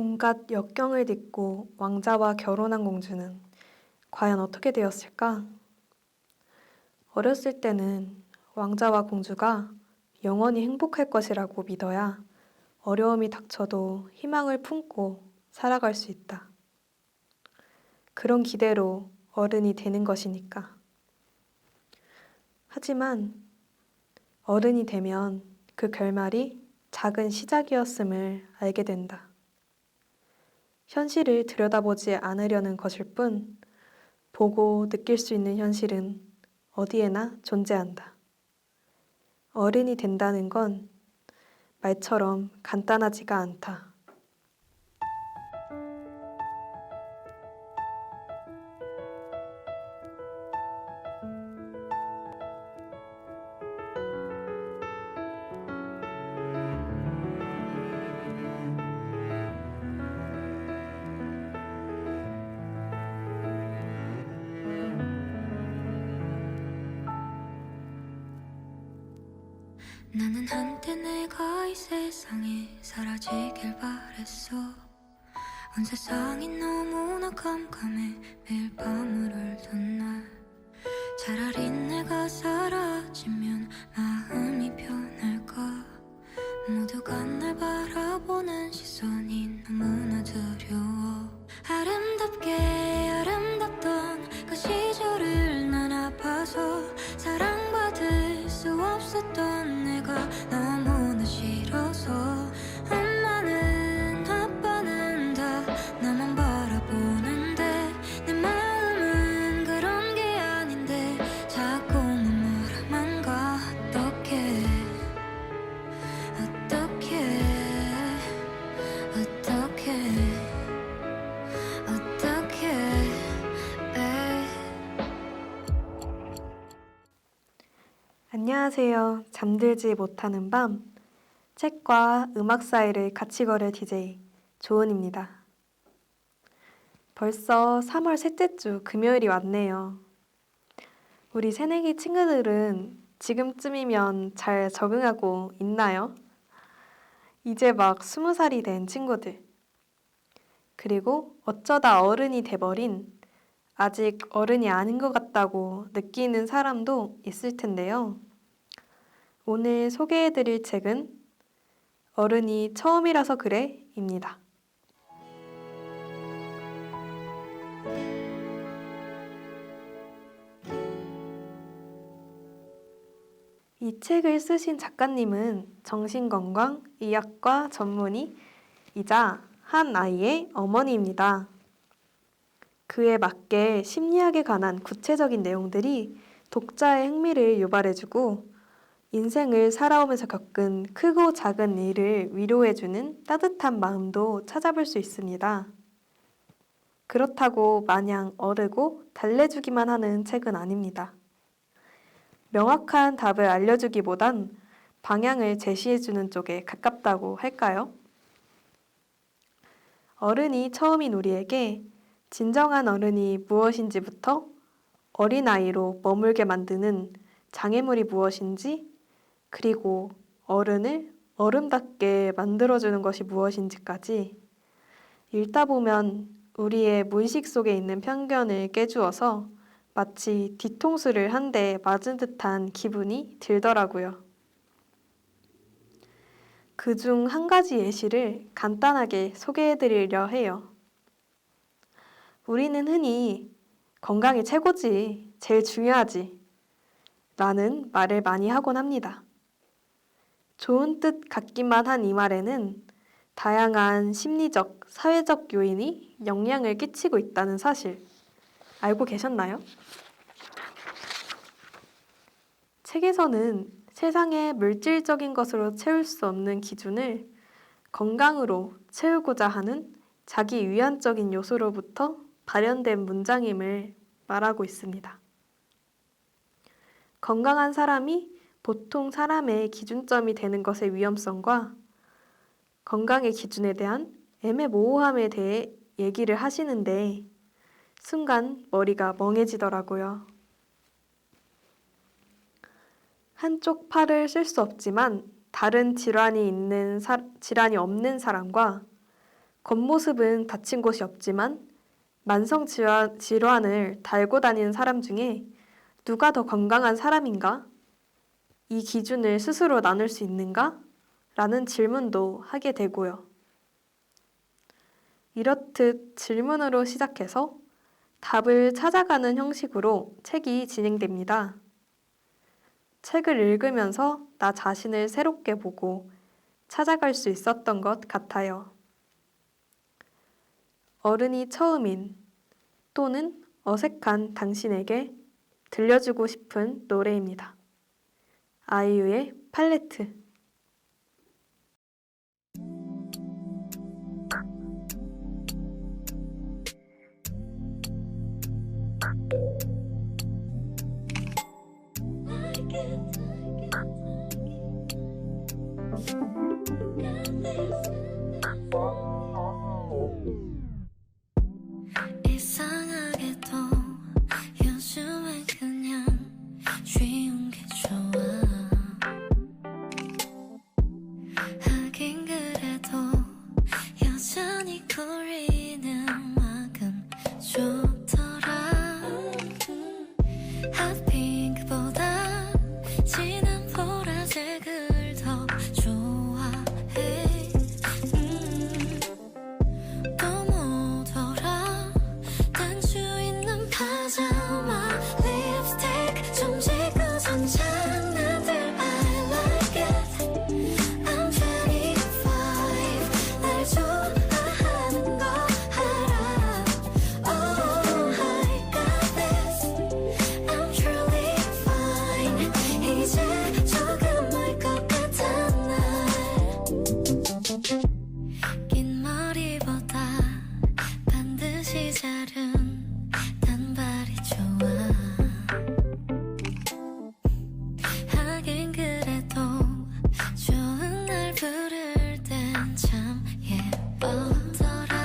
온갖 역경을 딛고 왕자와 결혼한 공주는 과연 어떻게 되었을까? 어렸을 때는 왕자와 공주가 영원히 행복할 것이라고 믿어야 어려움이 닥쳐도 희망을 품고 살아갈 수 있다. 그런 기대로 어른이 되는 것이니까. 하지만 어른이 되면 그 결말이 작은 시작이었음을 알게 된다. 현실을 들여다보지 않으려는 것일 뿐, 보고 느낄 수 있는 현실은 어디에나 존재한다. 어른이 된다는 건 말처럼 간단하지가 않다. 나는 한때 내가 이 세상에 사라지길 바랬어. 온 세상이 너무나 깜깜해 매일 밤을 울던 날. 차라리 내가 사라지면 마음이 편할까. 모두가 날 바라보는 시선이 너무나 두려워. 아름답게 아름답던 그 시절을 난 아파서 사랑받을 수 없었던 내가 너무나 싫어서. 엄마는 아빠는 다 나만 바라보는데 내 마음은 그런 게 아닌데 자꾸만 뭐라만 가. 어떡해 안녕하세요. 잠들지 못하는 밤, 책과 음악 사이를 같이 걸을 DJ 조은입니다. 벌써 3월 셋째 주 금요일이 왔네요. 우리 새내기 친구들은 지금쯤이면 잘 적응하고 있나요? 이제 막 20살이 된 친구들. 그리고 어쩌다 어른이 돼버린 아직 어른이 아닌 것 같다고 느끼는 사람도 있을 텐데요. 오늘 소개해드릴 책은 어른이 처음이라서 그래 입니다. 이 책을 쓰신 작가님은 정신건강의학과 전문의이자 한 아이의 어머니입니다. 그에 맞게 심리학에 관한 구체적인 내용들이 독자의 흥미를 유발해주고 인생을 살아오면서 겪은 크고 작은 일을 위로해주는 따뜻한 마음도 찾아볼 수 있습니다. 그렇다고 마냥 어르고 달래주기만 하는 책은 아닙니다. 명확한 답을 알려주기보단 방향을 제시해주는 쪽에 가깝다고 할까요? 어른이 처음인 우리에게 진정한 어른이 무엇인지부터 어린아이로 머물게 만드는 장애물이 무엇인지, 그리고 어른을 어른답게 만들어주는 것이 무엇인지까지 읽다 보면 우리의 무의식 속에 있는 편견을 깨주어서 마치 뒤통수를 한 대 맞은 듯한 기분이 들더라고요. 그중 한 가지 예시를 간단하게 소개해드리려 해요. 우리는 흔히 건강이 최고지, 제일 중요하지 라는 말을 많이 하곤 합니다. 좋은 뜻 같기만 한 이 말에는 다양한 심리적, 사회적 요인이 영향을 끼치고 있다는 사실 알고 계셨나요? 책에서는 세상의 물질적인 것으로 채울 수 없는 기준을 건강으로 채우고자 하는 자기 위안적인 요소로부터 발현된 문장임을 말하고 있습니다. 건강한 사람이 보통 사람의 기준점이 되는 것의 위험성과 건강의 기준에 대한 애매모호함에 대해 얘기를 하시는데 순간 머리가 멍해지더라고요. 한쪽 팔을 쓸 수 없지만 다른 질환이 없는 사람과 겉모습은 다친 곳이 없지만 만성 질환을 달고 다니는 사람 중에 누가 더 건강한 사람인가? 이 기준을 스스로 나눌 수 있는가? 라는 질문도 하게 되고요. 이렇듯 질문으로 시작해서 답을 찾아가는 형식으로 책이 진행됩니다. 책을 읽으면서 나 자신을 새롭게 보고 찾아갈 수 있었던 것 같아요. 어른이 처음인 또는 어색한 당신에게 들려주고 싶은 노래입니다. 아이유의 팔레트. 이상하게도 요즘엔 그냥 쉬운 게 좋아. 하긴 그래도 여전히 거리는 음악은 좋더라. 핫핑크보다 진한 보라색을 더 좋아해. 또 뭐더라 단추 있는 파자마 립스틱 좀 지고선 장난들 I like it. I'm 25 날 좋아하는 거 알아. Oh I got this. I'm truly fine. 이제 조금 멀 것 같아 날. 긴 머리보다 반드시 자른 단발이 좋아. 하긴 그래도 좋은 날 부를 땐 참 예쁘더라.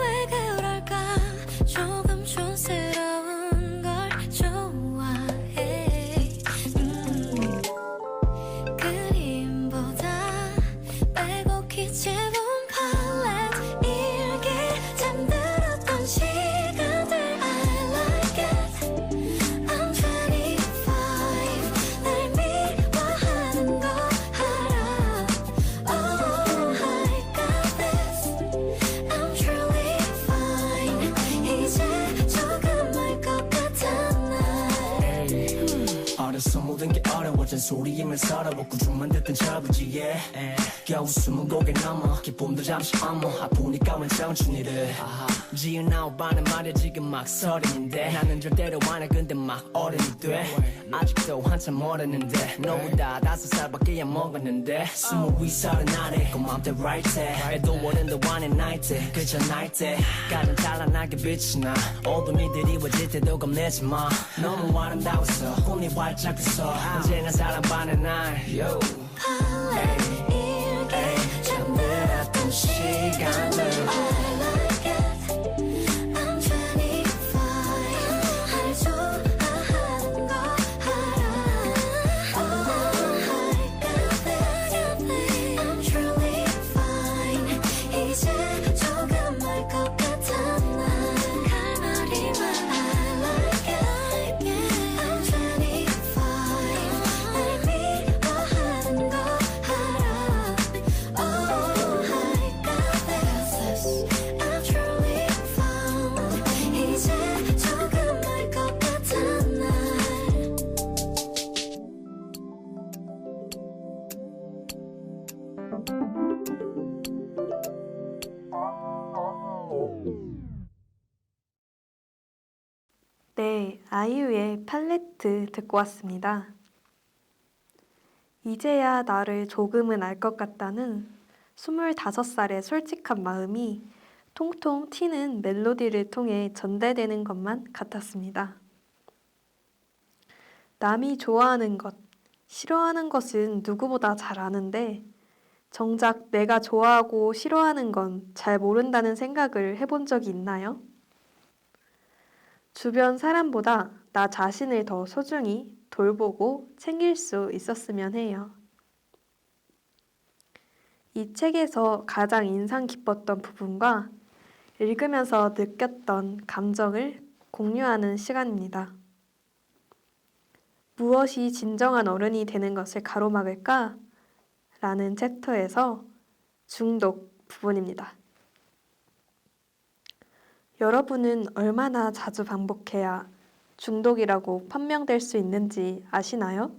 왜 그럴까 조금 촌스러운 걸 좋아해. 그림보다 빼곡히 채운 팔레트 일기 잠들었던 시간들 I like it. I'm 25 날 미워하는 거 알아. Oh I got this. I'm truly fine. 이제 조금 멀 것 같아 날. 어려서 모든 게 어려워진 소리이면 서러워 꾸준만 듣던 저부지에 겨우 20곡에 넘어 기쁨도 잠시 어머 아프니까 웬 청춘이를 지은 아홉반은 말야 지금 막 서른인데 나는 절대로 안해 근데 막 어른이 돼 아직도 한참 어렸는데 너보다 5살밖에 안 먹었는데 20위 서른 아래 그 맘대로 right 해 해도 어른도 안해 night 때 그저 night 때 가장 찬란하게 빛이 나 어둠이 드리워질 때도 겁내지 마 너무 아름다워서 꿈이 활짝 피서 언제나 사랑받는 날 yo. 팔레트 일기 잠들었던 시간들 I like it. I'm 25 날 좋아하는 거 알아. Oh I got this. I'm truly fine. 이제 조금 멀 것 같아 난. 칼날이만 I like it. I'm 25 날 미워하는 거 알아. Oh I got this. I'm truly fine. 이제 조금 멀 것 같아 날. 네, 아이유의 팔레트 듣고 왔습니다. 이제야 나를 조금은 알 것 같다는 25살의 솔직한 마음이 통통 튀는 멜로디를 통해 전달되는 것만 같았습니다. 남이 좋아하는 것, 싫어하는 것은 누구보다 잘 아는데 정작 내가 좋아하고 싫어하는 건 잘 모른다는 생각을 해본 적이 있나요? 주변 사람보다 나 자신을 더 소중히 돌보고 챙길 수 있었으면 해요. 이 책에서 가장 인상 깊었던 부분과 읽으면서 느꼈던 감정을 공유하는 시간입니다. 무엇이 진정한 어른이 되는 것을 가로막을까? 라는 챕터에서 중독 부분입니다. 여러분은 얼마나 자주 반복해야 중독이라고 판명될 수 있는지 아시나요?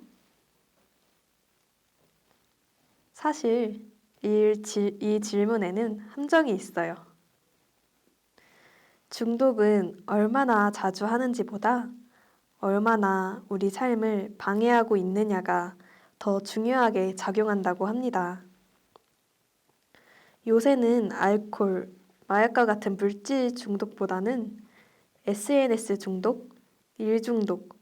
사실 이 질문에는 함정이 있어요. 중독은 얼마나 자주 하는지보다 얼마나 우리 삶을 방해하고 있느냐가 더 중요하게 작용한다고 합니다. 요새는 알코올, 마약과 같은 물질 중독보다는 SNS 중독, 일 중독,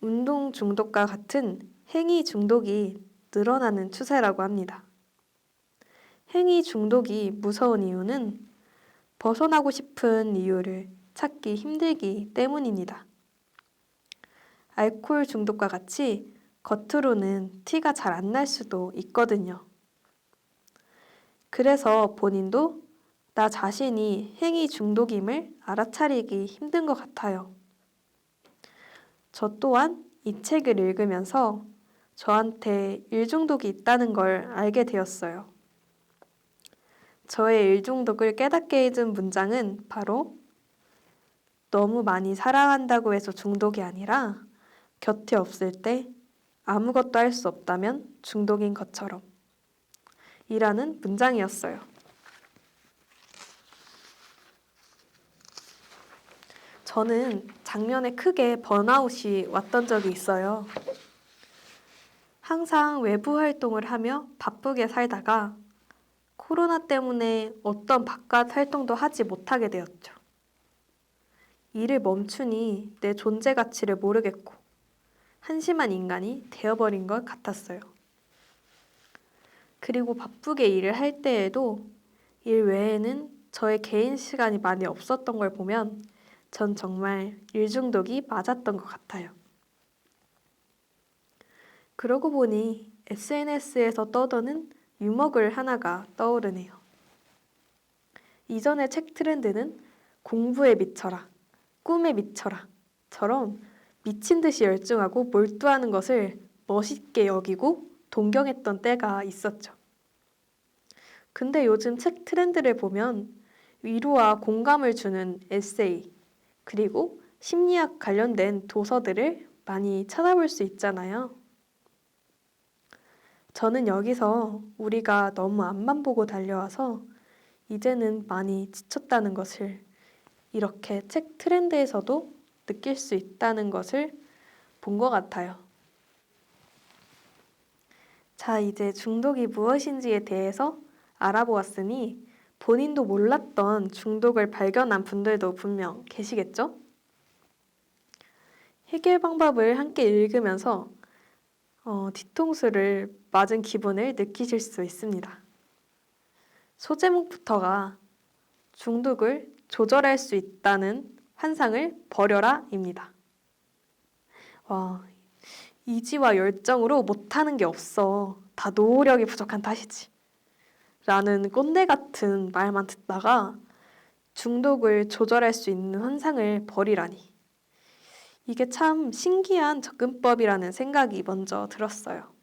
운동 중독과 같은 행위 중독이 늘어나는 추세라고 합니다. 행위 중독이 무서운 이유는 벗어나고 싶은 이유를 찾기 힘들기 때문입니다. 알코올 중독과 같이 겉으로는 티가 잘 안 날 수도 있거든요. 그래서 본인도 나 자신이 행위 중독임을 알아차리기 힘든 것 같아요. 저 또한 이 책을 읽으면서 저한테 일 중독이 있다는 걸 알게 되었어요. 저의 일 중독을 깨닫게 해준 문장은 바로 너무 많이 사랑한다고 해서 중독이 아니라 곁에 없을 때 아무것도 할 수 없다면 중독인 것처럼 이라는 문장이었어요. 저는 작년에 크게 번아웃이 왔던 적이 있어요. 항상 외부 활동을 하며 바쁘게 살다가 코로나 때문에 어떤 바깥 활동도 하지 못하게 되었죠. 일을 멈추니 내 존재 가치를 모르겠고 한심한 인간이 되어버린 것 같았어요. 그리고 바쁘게 일을 할 때에도 일 외에는 저의 개인 시간이 많이 없었던 걸 보면 전 정말 일 중독이 맞았던 것 같아요. 그러고 보니 SNS에서 떠도는 유머글 하나가 떠오르네요. 이전의 책 트렌드는 공부에 미쳐라, 꿈에 미쳐라 처럼 미친 듯이 열중하고 몰두하는 것을 멋있게 여기고 동경했던 때가 있었죠. 근데 요즘 책 트렌드를 보면 위로와 공감을 주는 에세이, 그리고 심리학 관련된 도서들을 많이 찾아볼 수 있잖아요. 저는 여기서 우리가 너무 앞만 보고 달려와서 이제는 많이 지쳤다는 것을 이렇게 책 트렌드에서도 느낄 수 있다는 것을 본 것 같아요. 자, 이제 중독이 무엇인지에 대해서 알아보았으니 본인도 몰랐던 중독을 발견한 분들도 분명 계시겠죠? 해결 방법을 함께 읽으면서 뒤통수를 맞은 기분을 느끼실 수 있습니다. 소제목부터가 중독을 조절할 수 있다는 환상을 버려라입니다. 이지와 열정으로 못하는 게 없어. 다 노력이 부족한 탓이지. 라는 꼰대 같은 말만 듣다가 중독을 조절할 수 있는 환상을 버리라니. 이게 참 신기한 접근법이라는 생각이 먼저 들었어요.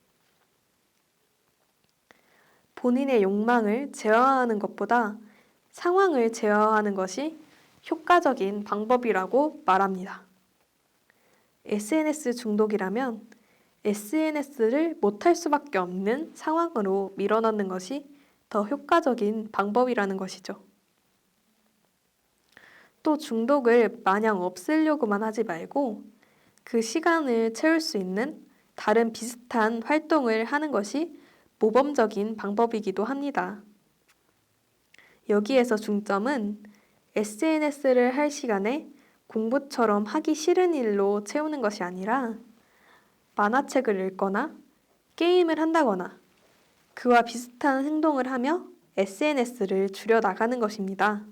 본인의 욕망을 제어하는 것보다 상황을 제어하는 것이 효과적인 방법이라고 말합니다. SNS 중독이라면 SNS를 못할 수밖에 없는 상황으로 밀어넣는 것이 더 효과적인 방법이라는 것이죠. 또 중독을 마냥 없애려고만 하지 말고 그 시간을 채울 수 있는 다른 비슷한 활동을 하는 것이 모범적인 방법이기도 합니다. 여기에서 중점은 SNS를 할 시간에 공부처럼 하기 싫은 일로 채우는 것이 아니라 만화책을 읽거나 게임을 한다거나 그와 비슷한 행동을 하며 SNS를 줄여나가는 것입니다.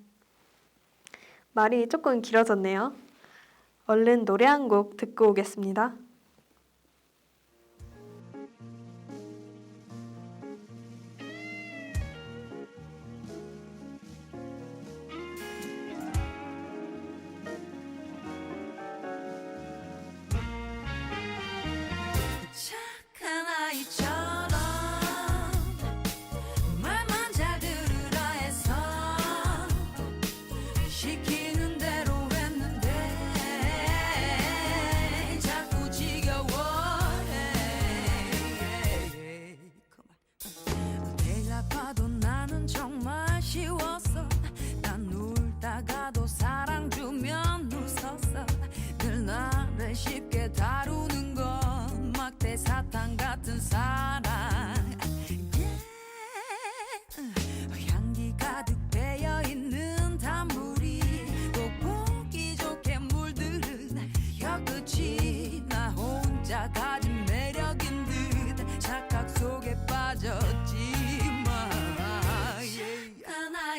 말이 조금 길어졌네요. 얼른 노래 한 곡 듣고 오겠습니다.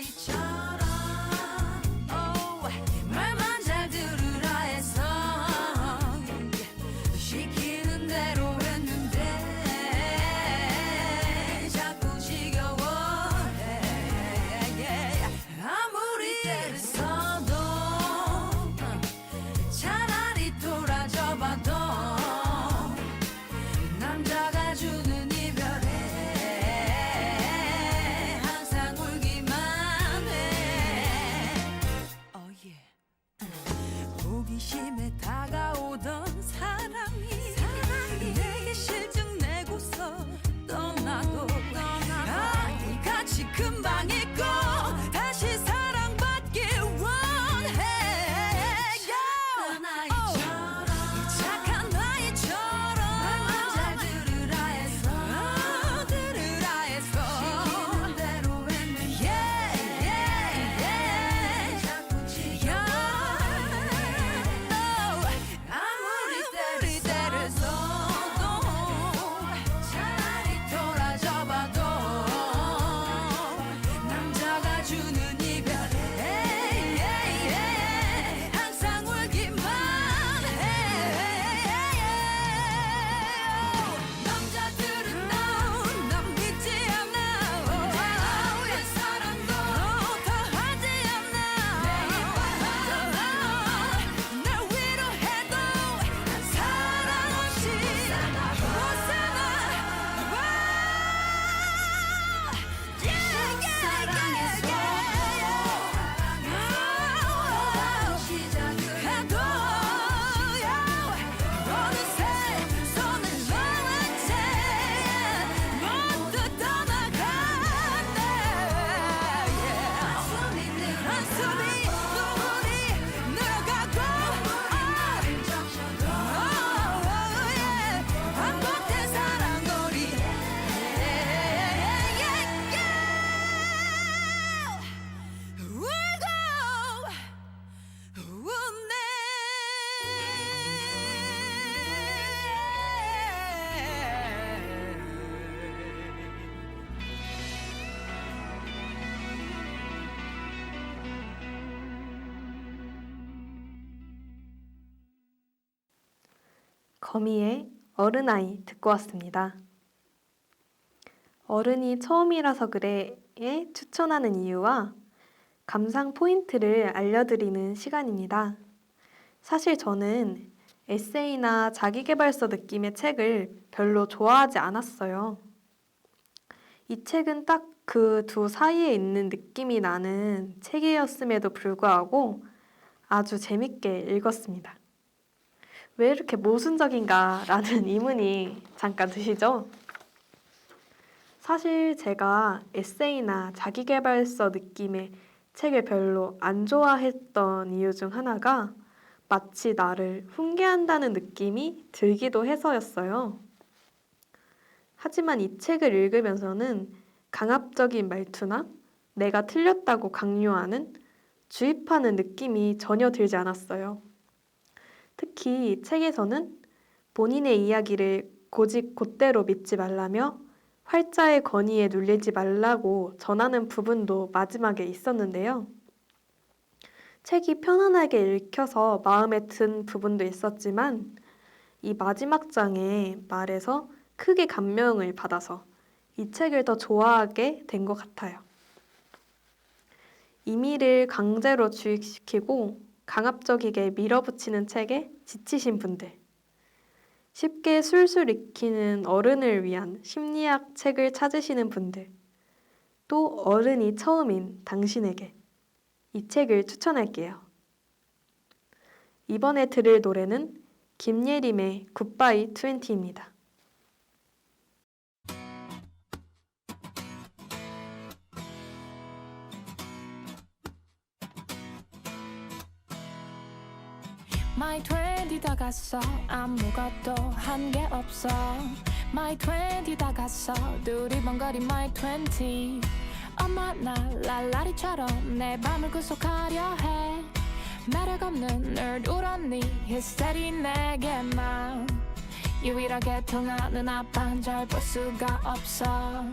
사나이처럼 말만 잘 들으라 해서 시키는 대로 했는데 자꾸 지겨워해. 아무리 애를 써도 차라리 돌아줘봐도 남자가 주는 이별에 항상 울기만 해. 호기심에 다가오던 사랑이 내게 실증 내고서 떠나도 같이 금방 잊고 다시 사랑받길 원해. 착한 나이처럼 말만 잘 들으라 해서 시키는 대로 했는데 자꾸 아무리 때를 써도 차라리 돌아줘봐도 남자가 주는 이별에 항상 울기만 해. 남자들은 난 믿지 않아. 내 사랑도 더 하지 않아. 날 위로해도 난 사랑 없이 못 살아. 해도 어느새 손을 놓은 채 모두 떠나간대. 한숨이 눈물이 늘어가고 반복된 사랑놀이. 울고 웃네. 거미의 어른아이 듣고 왔습니다. 어른이 처음이라서 그래에 추천하는 이유와 감상 포인트를 알려드리는 시간입니다. 사실 저는 에세이나 자기계발서 느낌의 책을 별로 좋아하지 않았어요. 이 책은 딱 그 두 사이에 있는 느낌이 나는 책이었음에도 불구하고 아주 재밌게 읽었습니다. 왜 이렇게 모순적인가 라는 의문이 잠깐 드시죠? 사실 제가 에세이나 자기계발서 느낌의 책을 별로 안 좋아했던 이유 중 하나가 마치 나를 훈계한다는 느낌이 들기도 해서였어요. 하지만 이 책을 읽으면서는 강압적인 말투나 내가 틀렸다고 강요하는, 주입하는 느낌이 전혀 들지 않았어요. 특히 책에서는 본인의 이야기를 고집 곧대로 믿지 말라며 활자의 권위에 눌리지 말라고 전하는 부분도 마지막에 있었는데요. 책이 편안하게 읽혀서 마음에 든 부분도 있었지만 이 마지막 장의 말에서 크게 감명을 받아서 이 책을 더 좋아하게 된 것 같아요. 임의를 강제로 주입시키고 강압적이게 밀어붙이는 책에 지치신 분들, 쉽게 술술 익히는 어른을 위한 심리학 책을 찾으시는 분들, 또 어른이 처음인 당신에게 이 책을 추천할게요. 이번에 들을 노래는 김예림의 굿바이 20입니다. My 20 다 갔어 아무것도 한 게 없어 My 20 다 갔어 두리번거리 My 20 엄마 나 랄라리처럼 내 밤을 구속하려 해 매력 없는 늘 울었니 히스테리 내게만 유일하게 통하는 아빠는 잘 볼 수가 없어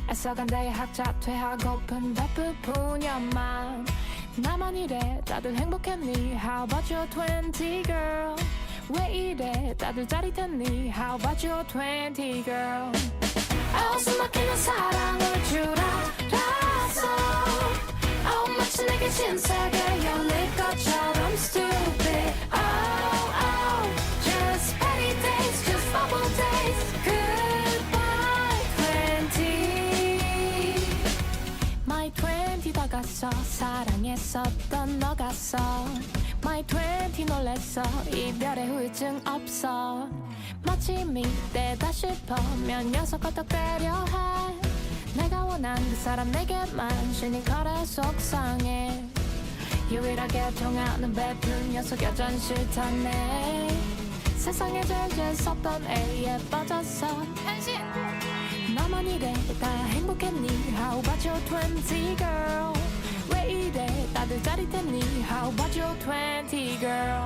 애써간 대학자 퇴하고픈 배고프뿐이야만 나만 이래 다들 행복했니 How about your 20 girl 왜 이래 다들 짜릿했니 How about your 20 girl 웃음 막히는 사랑을 줄 알았어 마치 내게 신세계 열릴 것처럼 stupid Oh oh just petty days just bubble days Goodbye 20 My 20 다 갔어 사랑했었던 너 갔어 My 20 놀랬어 이별의 후유증 없어 마치 미때다 싶으면 녀석 어떡하려 해 내가 원한 그 사람 내게만 시니컬해 속상해 유일하게 통하는 베푼 녀석 여전 싫다네 세상에 제일 재수없던 애에 빠졌어 변신 나만 이래 다 행복했니 How about your 20 girl 왜 이래 다들 짜릿했니 How about your 20 girl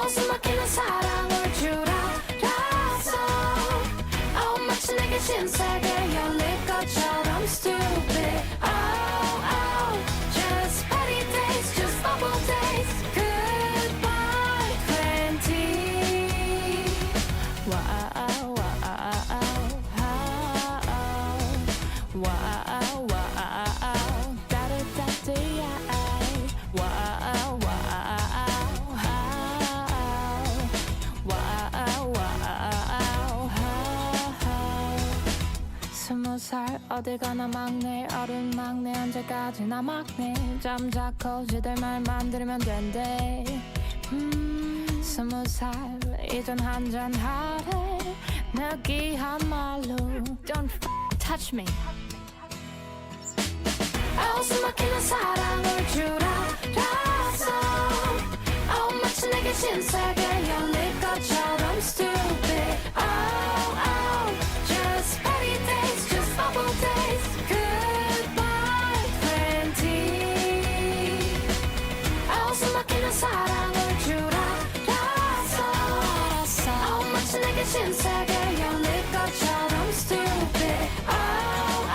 웃음 막히는 사랑을 줄 알았어 마치 내게 신세계 열릴 것처럼 stupid Oh oh just petty days just bubble days Goodbye 20 Wow wow wow wow 따뜻따뜻해 Wow wow 20살 어딜 가나 막내 어른 막내 언제까지나 막내 잠자코 지들 말만 들으면 된대 20살 이젠 한잔 하래 느끼한 말로 Don't touch me 웃음 막히는 사랑을 줄 알았어 마치 내게 신세계 열릴 것처럼 stupid Oh oh just petty days just bubble days Goodbye 20 웃음 막히는 사랑을 줄 알았어 마치 내게 신세계 열릴 것처럼 stupid Oh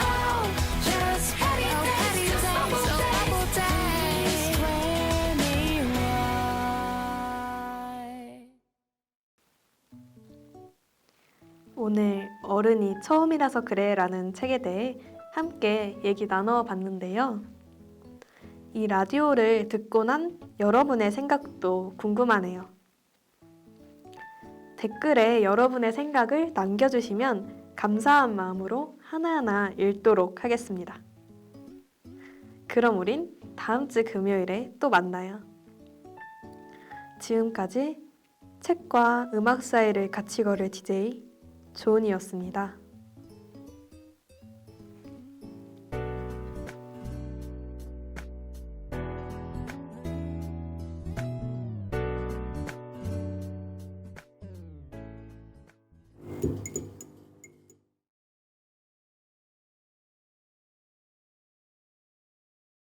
oh just petty days just bubble days 21 오늘 어른이 처음이라서 그래라는 책에 대해 함께 얘기 나눠 봤는데요. 이 라디오를 듣고 난 여러분의 생각도 궁금하네요. 댓글에 여러분의 생각을 남겨주시면 감사한 마음으로 하나하나 읽도록 하겠습니다. 그럼 우린 다음 주 금요일에 또 만나요. 지금까지 책과 음악 사이를 같이 걸을 DJ 조은이었습니다.